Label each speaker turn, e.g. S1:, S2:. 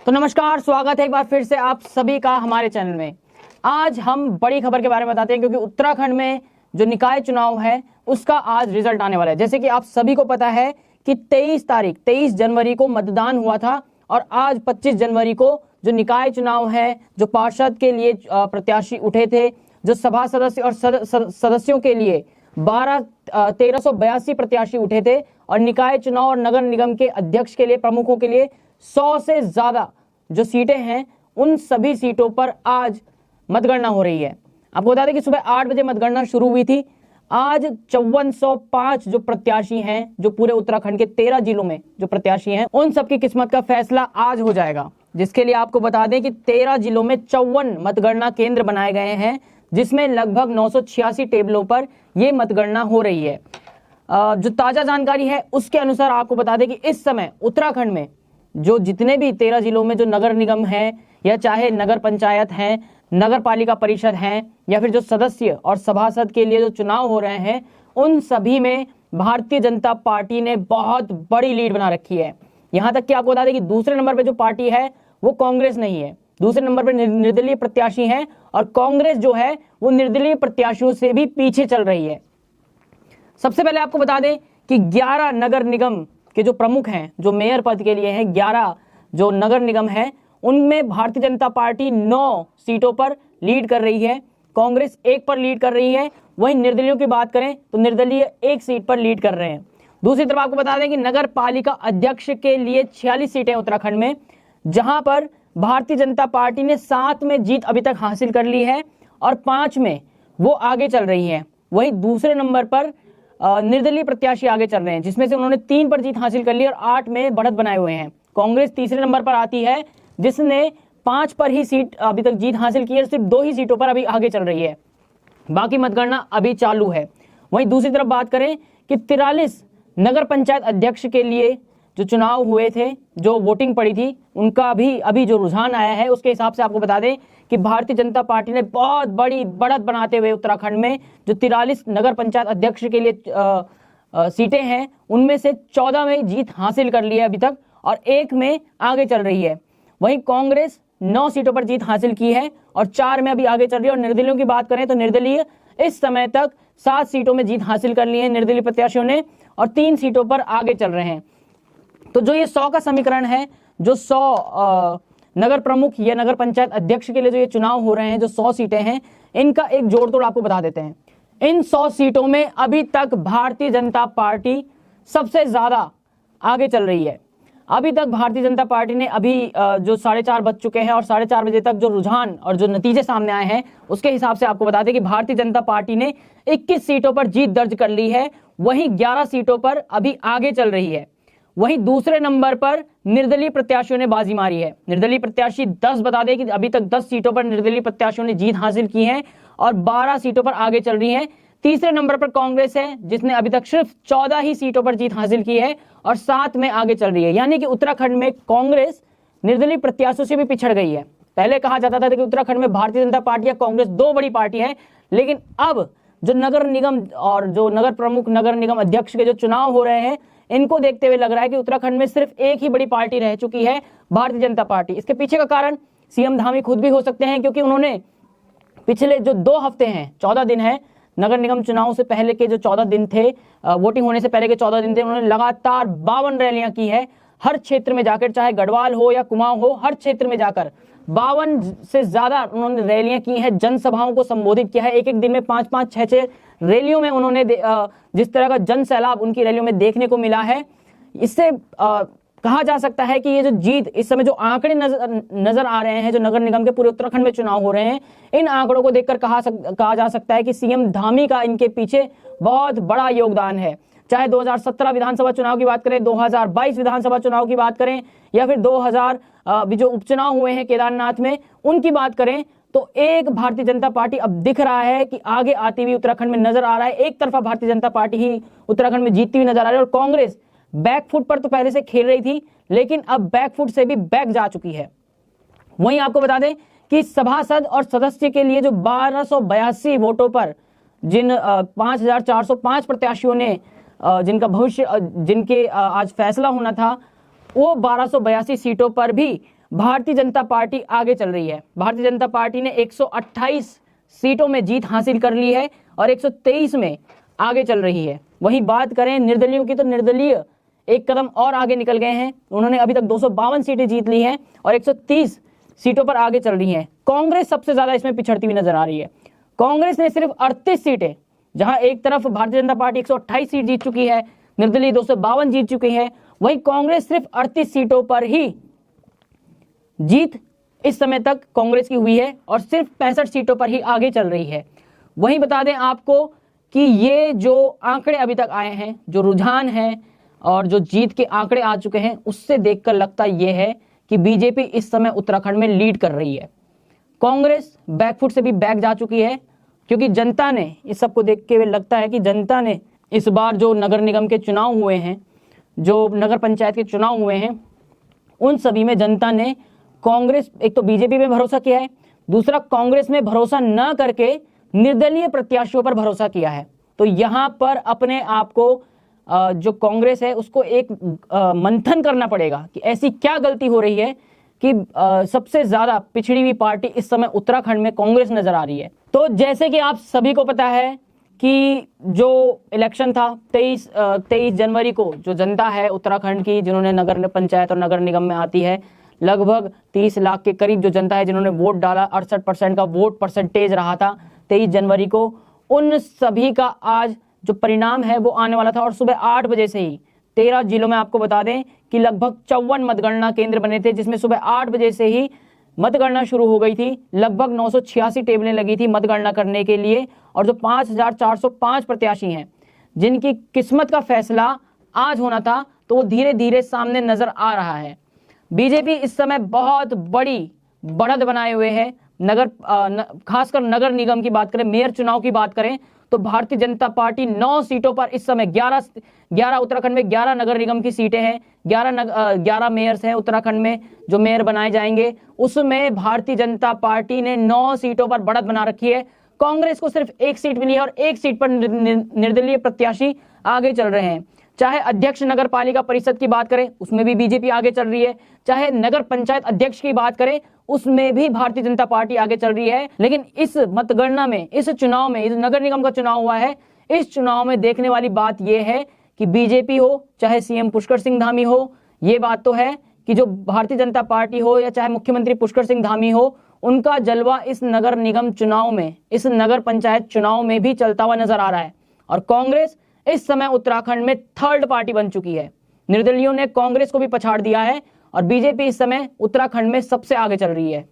S1: तो नमस्कार, स्वागत है एक बार फिर से आप सभी का हमारे चैनल में। आज हम बड़ी खबर के बारे में बताते हैं क्योंकि उत्तराखंड में जो निकाय चुनाव है उसका आज रिजल्ट आने वाला है। जैसे कि आप सभी को पता है कि 23 जनवरी को मतदान हुआ था और आज 25 जनवरी को जो निकाय चुनाव है, जो पार्षद के लिए प्रत्याशी उठे थे, जो सभा सदस्य और सदस्यों के लिए 1382 प्रत्याशी उठे थे और निकाय चुनाव और नगर निगम के अध्यक्ष के लिए, प्रमुखों के लिए 100 से ज्यादा जो सीटें हैं उन सभी सीटों पर आज मतगणना हो रही है। आपको बता दें कि सुबह 8 बजे मतगणना शुरू हुई थी। आज 5405 जो प्रत्याशी हैं, जो पूरे उत्तराखंड के 13 जिलों में जो प्रत्याशी हैं, उन सबकी किस्मत का फैसला आज हो जाएगा। जिसके लिए आपको बता दें कि 13 जिलों में 54 मतगणना केंद्र बनाए गए हैं, जिसमें लगभग 986 टेबलों पर यह मतगणना हो रही है। जो ताजा जानकारी है उसके अनुसार आपको बता दें कि इस समय उत्तराखंड में जो जितने भी 13 जिलों में जो नगर निगम है या चाहे नगर पंचायत है, नगर पालिका परिषद है या फिर जो सदस्य और सभासद के लिए जो चुनाव हो रहे हैं, उन सभी में भारतीय जनता पार्टी ने बहुत बड़ी लीड बना रखी है। यहां तक कि आपको बता दें कि दूसरे नंबर पे जो पार्टी है वो कांग्रेस नहीं है, दूसरे नंबर पर निर्दलीय प्रत्याशी हैं और कांग्रेस जो है वो निर्दलीय प्रत्याशियों से भी पीछे चल रही है। सबसे पहले आपको बता दें कि 11 नगर निगम के जो प्रमुख हैं, जो मेयर पद के लिए हैं, 11 जो नगर निगम है, उनमें भारतीय जनता पार्टी 9 सीटों पर लीड कर रही है, कांग्रेस 1 पर लीड कर रही है। वहीं निर्दलीयों की बात करें तो निर्दलीय 1 सीट पर लीड कर रहे हैं। दूसरी तरफ आपको बता दें कि नगर पालिका अध्यक्ष के लिए 46 सीटें उत्तराखंड में, जहां पर भारतीय जनता पार्टी ने 7 में जीत अभी तक हासिल कर ली है और 5 में वो आगे चल रही है। वहीं दूसरे नंबर पर निर्दलीय प्रत्याशी आगे चल रहे हैं, जिसमें से उन्होंने 3 पर जीत हासिल कर ली और 8 में बढ़त बनाए हुए हैं। कांग्रेस तीसरे नंबर पर आती है, जिसने 5 पर ही सीट अभी तक जीत हासिल की है, सिर्फ 2 ही सीटों पर अभी आगे चल रही है, बाकी मतगणना अभी चालू है। वहीं दूसरी तरफ बात करें कि 43 नगर पंचायत अध्यक्ष के लिए जो चुनाव हुए थे, जो वोटिंग पड़ी थी, उनका भी अभी जो रुझान आया है उसके हिसाब से आपको बता दें कि भारतीय जनता पार्टी ने बहुत बड़ी बढ़त बनाते हुए उत्तराखंड में जो 43 नगर पंचायत अध्यक्ष के लिए सीटें हैं, उनमें से 14 में जीत हासिल कर ली है अभी तक और 1 में आगे चल रही है। वहीं कांग्रेस 9 सीटों पर जीत हासिल की है और 4 में अभी आगे चल रही है। और निर्दलीयों की बात करें तो निर्दलीय इस समय तक 7 सीटों में जीत हासिल कर ली है निर्दलीय प्रत्याशियों ने और 3 सीटों पर आगे चल रहे हैं। तो जो ये 100 का समीकरण है, जो 100 नगर प्रमुख या नगर पंचायत अध्यक्ष के लिए जो ये चुनाव हो रहे हैं, जो 100 सीटें हैं, इनका एक जोड़ तोड़ आपको बता देते हैं। इन 100 सीटों में अभी तक भारतीय जनता पार्टी सबसे ज्यादा आगे चल रही है। अभी तक भारतीय जनता पार्टी ने अभी जो 4:30 बज चुके हैं और 4:30 बजे तक जो रुझान और जो नतीजे सामने आए हैं उसके हिसाब से आपको बता दें कि भारतीय जनता पार्टी ने 21 सीटों पर जीत दर्ज कर ली है, वहीं 11 सीटों पर अभी आगे चल रही है। वहीं दूसरे नंबर पर निर्दलीय प्रत्याशियों ने बाजी मारी है। निर्दलीय प्रत्याशी 10 बता दें कि अभी तक 10 सीटों पर निर्दलीय प्रत्याशियों ने जीत हासिल की है और 12 सीटों पर आगे चल रही है। तीसरे नंबर पर कांग्रेस है, जिसने अभी तक सिर्फ 14 ही सीटों पर जीत हासिल की है और 7 में आगे चल रही है। यानी कि उत्तराखंड में कांग्रेस निर्दलीय प्रत्याशियों से भी पिछड़ गई है। पहले कहा जाता था कि उत्तराखंड में भारतीय जनता पार्टी या कांग्रेस 2 बड़ी पार्टी है, लेकिन अब जो नगर निगम और जो नगर प्रमुख, नगर निगम अध्यक्ष के जो चुनाव हो रहे हैं, इनको देखते हुए लग रहा है कि उत्तराखंड में सिर्फ एक ही बड़ी पार्टी रह चुकी है, भारतीय जनता पार्टी। इसके पीछे का कारण सीएम धामी खुद भी हो सकते हैं, क्योंकि उन्होंने पिछले जो 2 हफ्ते हैं, 14 दिन है, नगर निगम चुनाव से पहले के जो 14 दिन थे, वोटिंग होने से पहले के 14 दिन थे, उन्होंने लगातार 52 रैलियां की है। हर क्षेत्र में जाकर, चाहे गढ़वाल हो या कुमाऊं हो, हर क्षेत्र में जाकर 52 से ज्यादा उन्होंने रैलियां की है, जनसभाओं को संबोधित किया है। एक दिन में 5-5, 6-6 रैलियों में उन्होंने जिस तरह का जन सैलाब उनकी रैलियों में देखने को मिला है, इससे कहा जा सकता है कि ये जो जीत, इस समय जो आंकड़े नजर आ रहे हैं, जो नगर निगम के पूरे उत्तराखंड में चुनाव हो रहे हैं, इन आंकड़ों को देखकर कहा जा सकता है कि सीएम धामी का इनके पीछे बहुत बड़ा योगदान है। चाहे 2017 विधानसभा चुनाव की बात करें, 2022 विधानसभा चुनाव की बात करें या फिर 2000 जो उपचुनाव हुए हैं केदारनाथ में, उनकी बात करें, तो एक भारतीय जनता पार्टी अब दिख रहा है कि आगे आती हुई उत्तराखंड में नजर आ रहा है। एक तरफा भारतीय जनता पार्टी ही उत्तराखंड में जीतती हुई नजर आ रही है और कांग्रेस बैकफुट पर तो पहले से खेल रही थी, लेकिन अब बैकफुट से भी बैक जा चुकी है। वहीं आपको बता दें कि सभासद और सदस्य के लिए जो 1282 वोटों पर जिन 5405 प्रत्याशियों ने जिनका भविष्य, जिनके आज फैसला होना था, वो 1282 सीटों पर भी भारतीय जनता पार्टी आगे चल रही है। भारतीय जनता पार्टी ने 128 सीटों में जीत हासिल कर ली है और 123 में आगे चल रही है। वहीं बात करें निर्दलीयों की, तो निर्दलीय एक कदम और आगे निकल गए हैं। उन्होंने अभी तक 252 सीटें जीत ली हैं और 130 सीटों पर आगे चल रही हैं। कांग्रेस सबसे ज्यादा इसमें पिछड़ती हुई नजर आ रही है। कांग्रेस ने सिर्फ 38 सीटें, जहां एक तरफ भारतीय जनता पार्टी 128 सीट जीत चुकी है, निर्दलीय 252 जीत चुकी है, वहीं कांग्रेस सिर्फ 38 सीटों पर ही जीत इस समय तक कांग्रेस की हुई है और सिर्फ 65 सीटों पर ही आगे चल रही है। वहीं बता दें आपको कि ये जो आंकड़े अभी तक आए हैं, जो रुझान है और जो जीत के आंकड़े आ चुके हैं, उससे देखकर लगता यह है कि बीजेपी इस समय उत्तराखंड में लीड कर रही है। कांग्रेस बैकफुट से भी बैक जा चुकी है, क्योंकि जनता ने इस सब को देख के लगता है कि जनता ने इस बार जो नगर निगम के चुनाव हुए हैं, जो नगर पंचायत के चुनाव हुए हैं, उन सभी में जनता ने कांग्रेस, एक तो बीजेपी में भरोसा किया है, दूसरा कांग्रेस में भरोसा न करके निर्दलीय प्रत्याशियों पर भरोसा किया है। तो यहां पर अपने आप को जो कांग्रेस है उसको एक मंथन करना पड़ेगा कि ऐसी क्या गलती हो रही है कि सबसे ज्यादा पिछड़ी हुई पार्टी इस समय उत्तराखंड में कांग्रेस नजर आ रही है। तो जैसे कि आप सभी को पता है कि जो इलेक्शन था 23 जनवरी को, जो जनता है उत्तराखंड की, जिन्होंने नगर पंचायत और नगर निगम में आती है, लगभग 30 लाख के करीब जो जनता है जिन्होंने वोट डाला, 68% का वोट परसेंटेज रहा था 23 जनवरी को, उन सभी का आज जो परिणाम है वो आने वाला था। और सुबह 8 बजे से ही 13 जिलों में आपको बता दें कि लगभग 54 मतगणना केंद्र बने थे, जिसमें सुबह 8 बजे से ही मतगणना शुरू हो गई थी। लगभग 986 टेबलें लगी थी मतगणना करने के लिए, और जो 5405 प्रत्याशी हैं जिनकी किस्मत का फैसला आज होना था, तो वो धीरे धीरे सामने नजर आ रहा है। बीजेपी इस समय बहुत बड़ी बढ़त बनाए हुए है। खासकर नगर निगम की बात करें, मेयर चुनाव की बात करें, तो भारतीय जनता पार्टी 9 सीटों पर इस समय 11 उत्तराखंड में 11 नगर निगम की सीटें हैं, 11 मेयर्स हैं उत्तराखंड में जो मेयर बनाए जाएंगे, उसमें भारतीय जनता पार्टी ने 9 सीटों पर बढ़त बना रखी है। कांग्रेस को सिर्फ 1 सीट मिली है और 1 सीट पर निर्दलीय प्रत्याशी आगे चल रहे हैं। चाहे अध्यक्ष नगर पालिका परिषद की बात करें, उसमें भी बीजेपी आगे चल रही है। चाहे नगर पंचायत अध्यक्ष की बात करें, उसमें भी भारतीय जनता पार्टी आगे चल रही है। लेकिन इस मतगणना में, इस चुनाव में, इस नगर निगम का चुनाव हुआ है, इस चुनाव में देखने वाली बात यह है कि बीजेपी हो चाहे सीएम पुष्कर सिंह धामी हो, ये बात तो है कि जो भारतीय जनता पार्टी हो या चाहे मुख्यमंत्री पुष्कर सिंह धामी हो, उनका जलवा इस नगर निगम चुनाव में, इस नगर पंचायत चुनाव में भी चलता हुआ नजर आ रहा है। और कांग्रेस इस समय उत्तराखंड में 3rd पार्टी बन चुकी है। निर्दलीयों ने कांग्रेस को भी पछाड़ दिया है और बीजेपी इस समय उत्तराखंड में सबसे आगे चल रही है।